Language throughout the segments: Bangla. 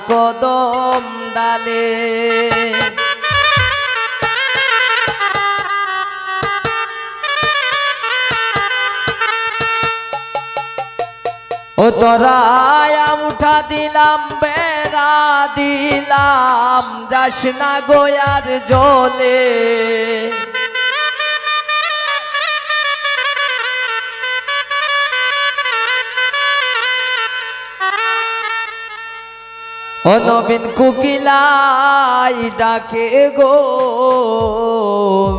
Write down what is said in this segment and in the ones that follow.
কদম ডালে ও তোরায়া উঠা দিলাম বেড়া দিলাম যাস না গোয়ার জলে ও নবীন কুকিলাই ডাকে গো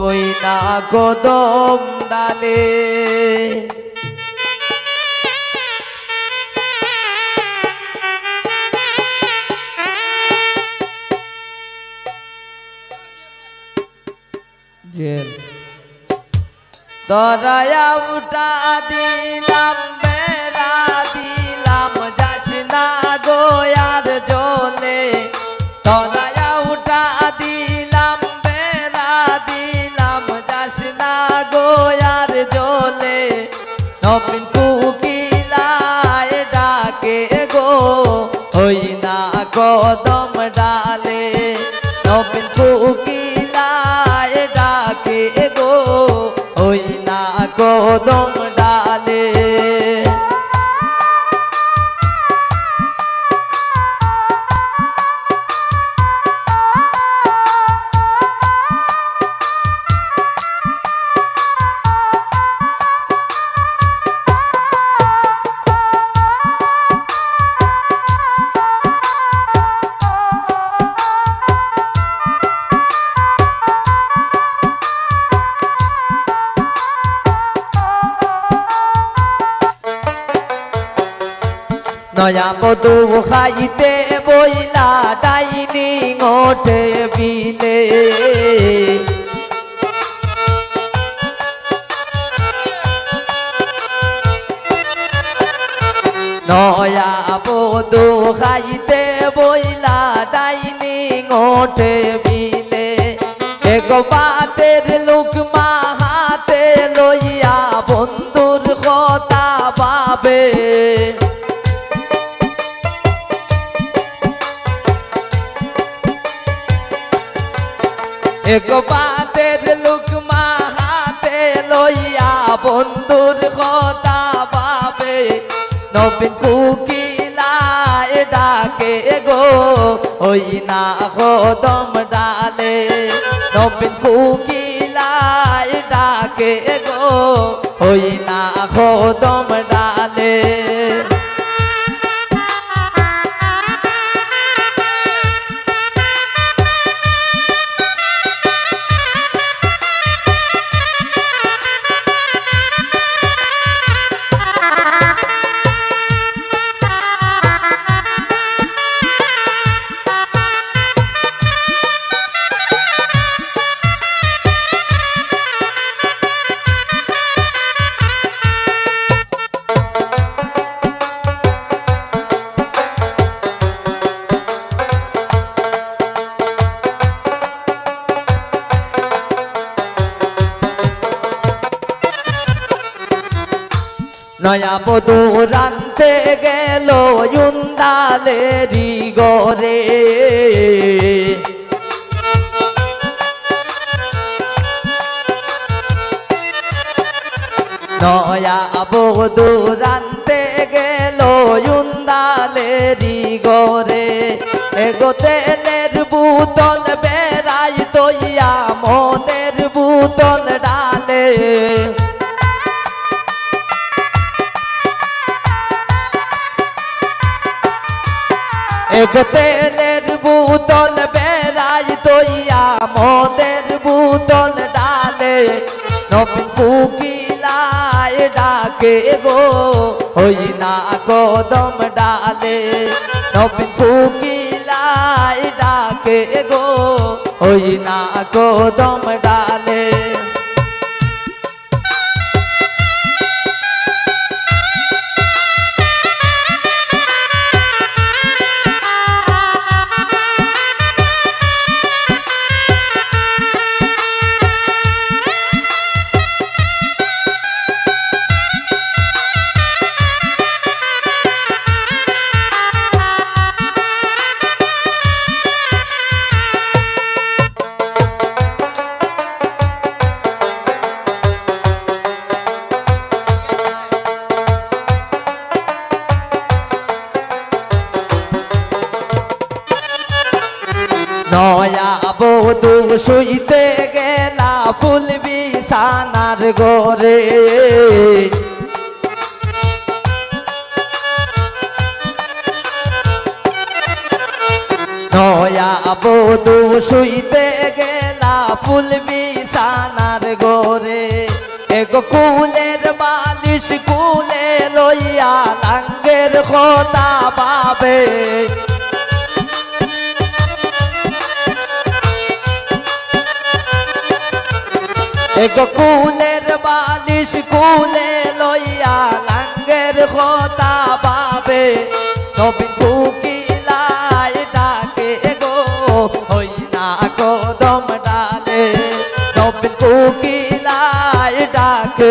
ওই না কদম ডালে তোরায়া উঠা দিলাম বেড়া দিলাম যাস না গোয়ার জলে তোরায়া উঠা দিলাম বেড়া দিলাম যাস না গোয়ার জলে নবীন কুকিলায় ডাকে গো ওই না কদম ডালে নবীন কুকিলায় ডাকে গো ওই না কদম ডালে নয়া মধু খাইতে বইলা ডাইনিং ওঠে বিলে নয়া মধু খাইতে বইলা ডাইনিং ওঠে বিলে এক বাতের লোকমা হাতে লইয়া বন্ধুর কথা ভাবে এক বাতের লোকমা হাতে লইয়া বন্ধুর কথা ভাবে নবীন কুকিলায় ডাকে গো ওই না কদম ডালে নবীন কুকিলায় ডাকে গো ওই না কদম ডালে নয়া বধূ রানতে গেল ইন্দালেরি গরে নয়া বধূ রানতে গেল ইন্দালেরি গরে এগো তেলের বোতল বেড়াই তৈয়া মদের বোতল ডালে এক তেলের বোতল বেড়াই তৈয়া মদের বোতল ডালে নবীন কুকিলায় ডাকে গো ওই না কদম ডালে নবীন কুকিলায় ডাকে গো ওই না কদম ডালে নয়া বধূ শুইতে গেলা ফুল বিছানার ঘরে নয়া বধূ শুইতে গেলা ফুল বিছানার ঘরে এগো কুলের বালিশ কুলে লইয়া লাঙ্গের কথা পাবে এগো কুলের বালিশ কুলে লইয়া লাঙ্গের কথা পাবে নবীন কোকিলাই ডাকে গো হই না কদম ডালে নবীন কোকিলাই ডাকে